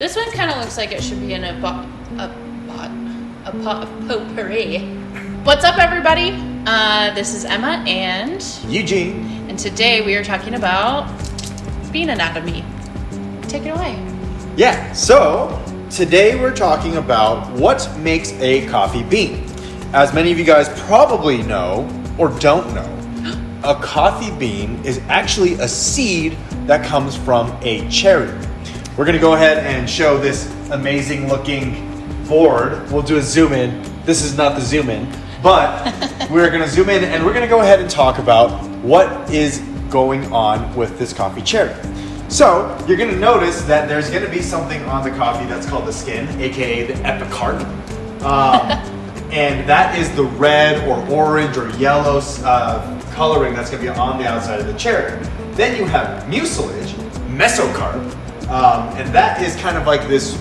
This one kind of looks like it should be in a pot of potpourri. What's up, everybody? This is Emma and Eugene. And today we are talking about bean anatomy. Take it away. Yeah, so today we're talking about what makes a coffee bean. As many of you guys probably know or don't know, a coffee bean is actually a seed that comes from a cherry. We're gonna go ahead and show this amazing looking board. We'll do a zoom in. This is not the zoom in, but we're gonna zoom in and we're gonna go ahead and talk about what is going on with this coffee cherry. So you're gonna notice that there's gonna be something on the coffee that's called the skin, aka the epicarp. And that is the red or orange or yellow coloring that's gonna be on the outside of the cherry. Then you have mucilage, mesocarp, and that is kind of like this,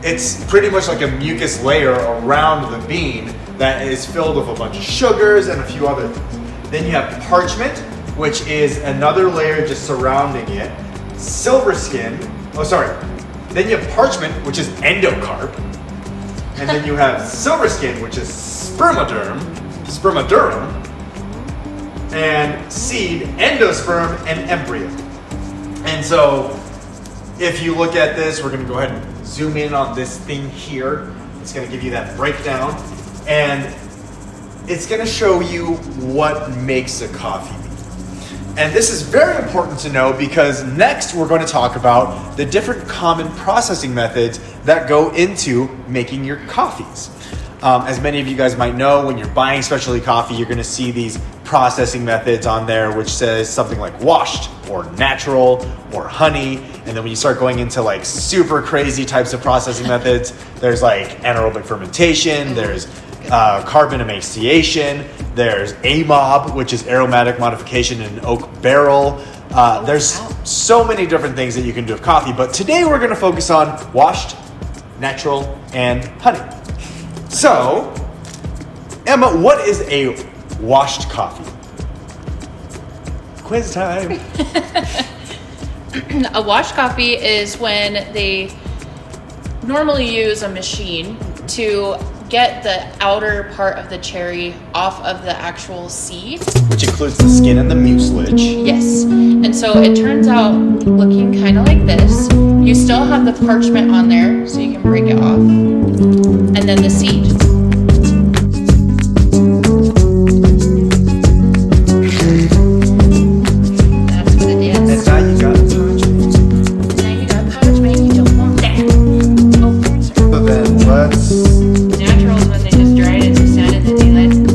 it's pretty much like a mucus layer around the bean that is filled with a bunch of sugars and a few other things. Then you have parchment, which is another layer just surrounding it. Silver skin, then you have parchment, which is endocarp. And then you have silver skin, which is spermadurum, and seed, endosperm, and embryo. And so, if you look at this, we're gonna go ahead and zoom in on this thing here. It's gonna give you that breakdown, and it's gonna show you what makes a coffee bean. And this is very important to know because next we're going to talk about the different common processing methods that go into making your coffees. As many of you guys might know, when you're buying specialty coffee, you're going to see these processing methods on there, which says something like washed or natural or honey. And then when you start going into like super crazy types of processing methods, there's like anaerobic fermentation, there's carbon emaciation, there's AMOB, which is aromatic modification in an oak barrel. There's so many different things that you can do with coffee, but today we're going to focus on washed, natural, and honey. So, Emma, what is a washed coffee? Quiz time. A washed coffee is when they normally use a machine to get the outer part of the cherry off of the actual seed. Which includes the skin and the mucilage. Yes. And so it turns out looking kind of like this. You still have the parchment on there, so you can break it off. And then the seed. That's what it is. And now you got parchment. Now you got parchment, you don't want that. Oh, sorry. So then let's... Natural is when they just dry it in the sun and then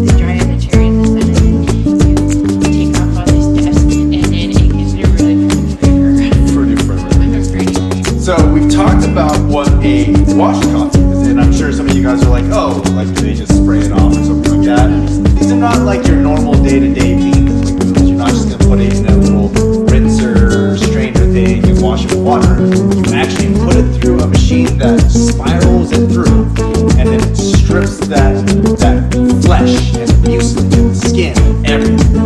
they dry the cherry in the sun and then you take off all this dust and then it gives it a really Fruity flavor. So we've talked about what a washed coffee is, and I'm sure some of you guys are like, oh, like do they just spray it off or something like that? These are not like your normal day-to-day bean liquids. You're not just gonna put it in a little rinser, strainer thing and wash it with water. You actually put it through a machine that spirals it through, and then it strips that flesh and mucilage and skin and everything.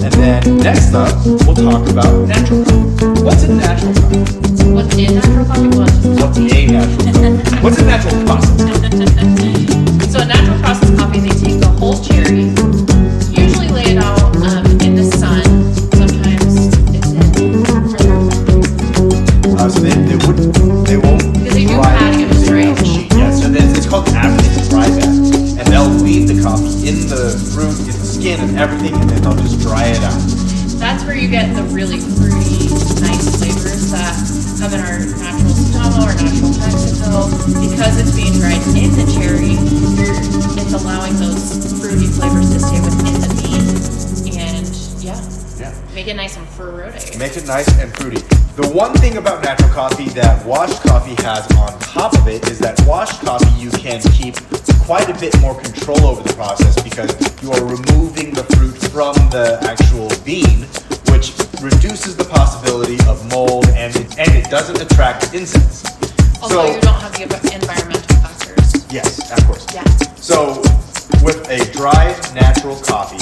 And then next up, we'll talk about natural coffee. What's a natural coffee? What's in natural coffee? What's a natural coffee? What's a natural process coffee? So a natural process coffee, they take the whole cherry, usually lay it out in the sun. Sometimes it's in So they won't because they do dry patios, it. right? Yeah, so it's called activated dry bath. And they'll leave the coffee in the fruit, in the skin and everything, and then they'll just dry it out. That's where you get the really fruity, nice flavors that come in our natural Sonoma or natural Mexico. Because it's being dried in the cherry, it's allowing those fruity flavors to stay within the bean. And yeah, make it nice and fruity. Make it nice and fruity. The one thing about natural coffee that washed coffee has on top of it is that washed coffee you can keep quite a bit more control over the process because you are removing the fruit from the actual bean, which reduces the possibility of mold and it doesn't attract insects. Although you don't have the environmental factors. Yes, of course. Yeah. So with a dried natural coffee,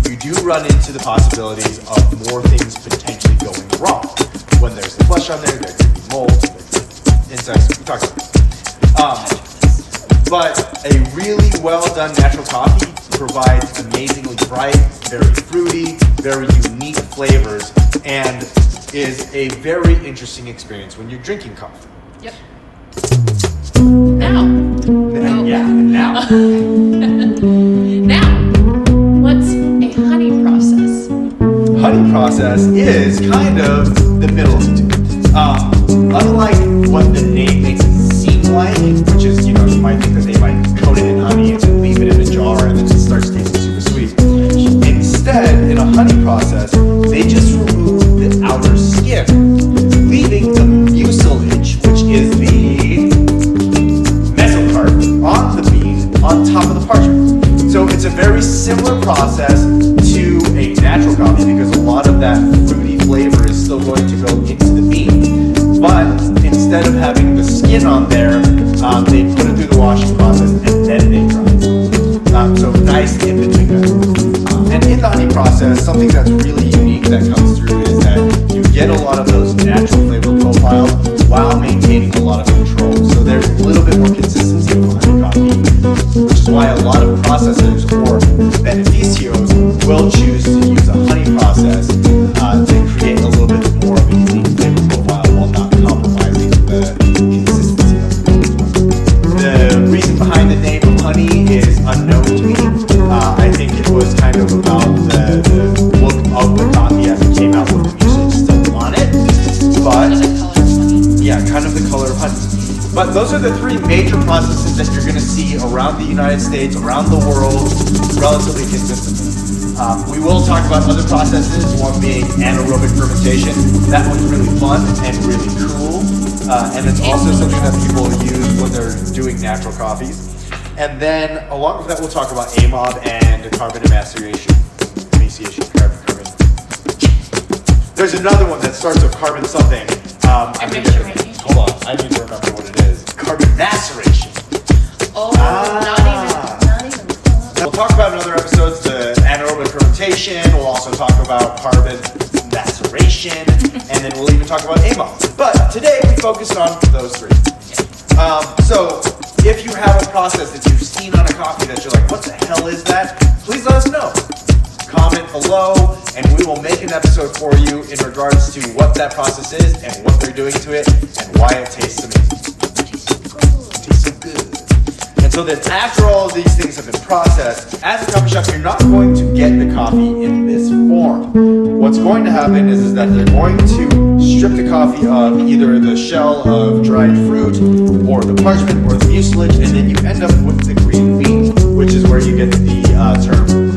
you do run into the possibilities of more things potentially going wrong. when there's the flesh on there, there could be mold, there could be insects. We talked about it. But a really well done natural coffee provides amazingly bright, very fruity, very unique flavors, and is a very interesting experience when you're drinking coffee. Yep. Now. Now. Now, what's a honey process? Honey process is kind of the middle of the two. Unlike what the name makes it seem like, which is, you might think that they might coat it in honey and then leave it in a jar and then it starts tasting super sweet. Instead, in a honey process, they just remove the outer skin, leaving the mucilage, which is the mesocarp on the bean on top of the parchment. So it's a very similar process to a natural coffee because a lot of that fruity flavor is still going to go into the bean. But instead of having the skin on there, they put it through the washing process and then they dry it. So nice in between that. And in the honey process, something that's really unique that comes through is that you get a lot of those natural flavor profiles while maintaining a lot of control. So there's a little bit more consistency with honey coffee, which is why a lot of processors or beneficios will choose to use a honey process to create a little bit more of a unique flavor profile while not compromising the consistency of it. The reason behind the name of honey is unknown to me. I think it was kind of about the look of the coffee as it came out with the music still on it. But yeah, kind of the color of honey. But those are the three major processes that you're going to see around the United States, around the world, relatively consistently. We will talk about other processes, one being anaerobic fermentation. That one's really fun and really cool. And it's also something that people use when they're doing natural coffees. And then along with that, we'll talk about AMOB and carbon emaciation. Carbon. There's another one that starts with carbon something. Hold on, I need to remember what it is. Carbon maceration. Oh, not even. We'll talk about in other episodes the anaerobic fermentation. We'll also talk about carbon maceration, and then we'll even talk about AMOB. But today we focused on those three. So if you have a process that you've seen on a coffee that you're like, what the hell is that? Please let us know. Comment below, and we will make an episode for you in regards to what that process is and what they're doing to it and why it tastes amazing. It tastes so good. And so then after all of these things have been processed, as a coffee shop, you're not going to get the coffee in this form. What's going to happen is that they're going to strip the coffee of either the shell of dried fruit or the parchment or the mucilage, and then you end up with the green bean, which is where you get the term